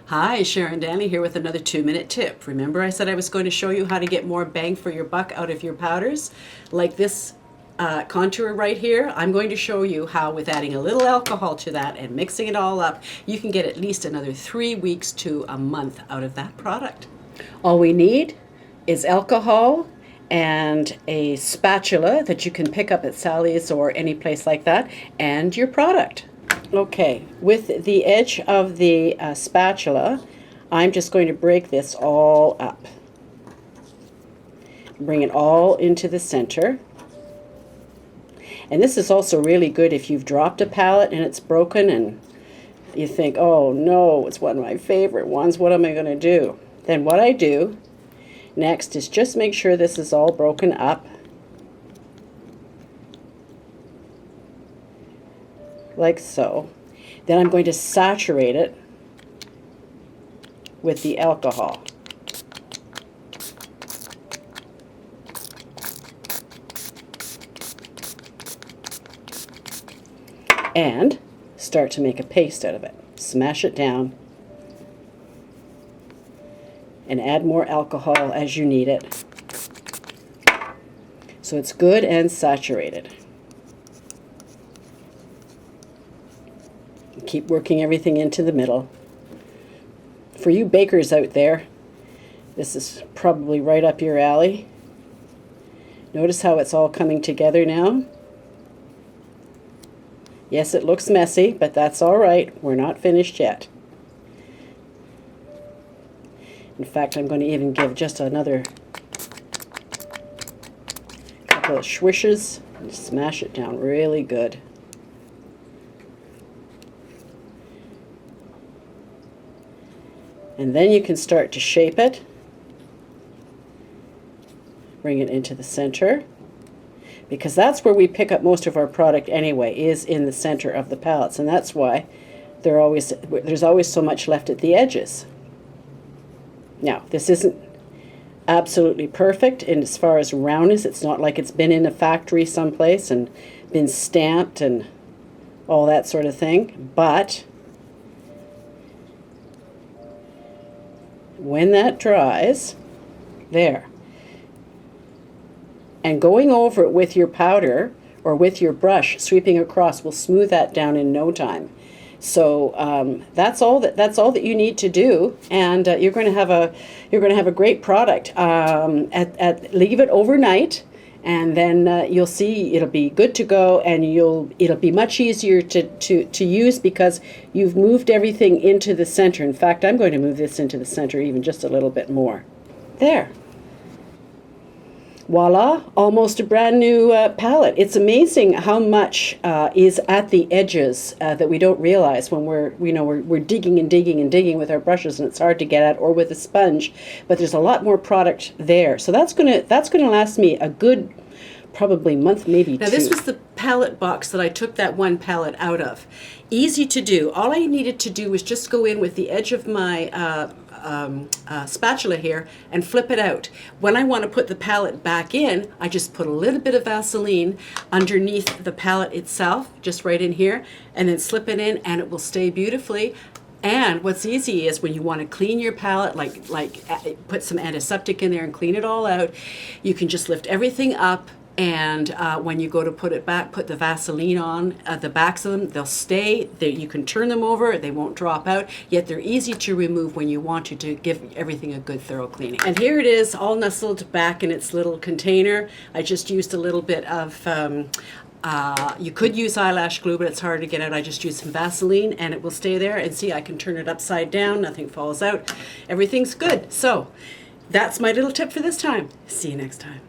Hi, Sharon Danley here with another 2-minute tip. Remember I said I was going to show you how to get more bang for your buck out of your powders? Like this contour right here, I'm going to show you how with adding a little alcohol to that and mixing it all up, you can get at least another 3 weeks to a month out of that product. All we need is alcohol and a spatula that you can pick up at Sally's or any place like that, and your product. Okay, with the edge of the spatula, I'm just going to break this all up. Bring it all into the center. And this is also really good if you've dropped a palette and it's broken and you think, oh no, it's one of my favorite ones, what am I going to do? Then what I do next is just make sure this is all broken up. Like so. Then I'm going to saturate it with the alcohol. And start to make a paste out of it. Smash it down and add more alcohol as you need it. So it's good and saturated. Keep working everything into the middle. For you bakers out there, this is probably right up your alley. Notice how it's all coming together now. Yes, it looks messy, but that's all right. We're not finished yet. In fact, I'm going to even give just another couple of swishes and smash it down really good. And then you can start to shape it. Bring it into the center. Because that's where we pick up most of our product anyway, is in the center of the palettes. And that's why there's always so much left at the edges. Now, this isn't absolutely perfect in as far as roundness. It's not like it's been in a factory someplace and been stamped and all that sort of thing. But when that dries, there, and going over it with your powder or with your brush, sweeping across, will smooth that down in no time. So that's all that you need to do, and you're going to have a great product. Leave it overnight, and then you'll see it'll be good to go, and it'll be much easier to use because you've moved everything into the center. In fact, I'm going to move this into the center even just a little bit more. There. Voila, almost a brand new palette. It's amazing how much is at the edges that we don't realize when we're digging and digging and digging with our brushes, and it's hard to get at, or with a sponge. But there's a lot more product there, so that's gonna last me a good probably month, maybe 2. Now this was the palette box that I took that one palette out of. Easy to do. All I needed to do was just go in with the edge of my spatula here and flip it out. When I want to put the palette back in, I just put a little bit of Vaseline underneath the palette itself, just right in here, and then slip it in, and it will stay beautifully. And what's easy is when you want to clean your palette, like put some antiseptic in there and clean it all out, you can just lift everything up. And when you go to put it back, put the Vaseline on the backs of them. They'll stay. You can turn them over. They won't drop out. Yet they're easy to remove when you want to give everything a good thorough cleaning. And here it is, all nestled back in its little container. I just used a little bit of, you could use eyelash glue, but it's hard to get out. I just used some Vaseline, and it will stay there. And see, I can turn it upside down. Nothing falls out. Everything's good. So that's my little tip for this time. See you next time.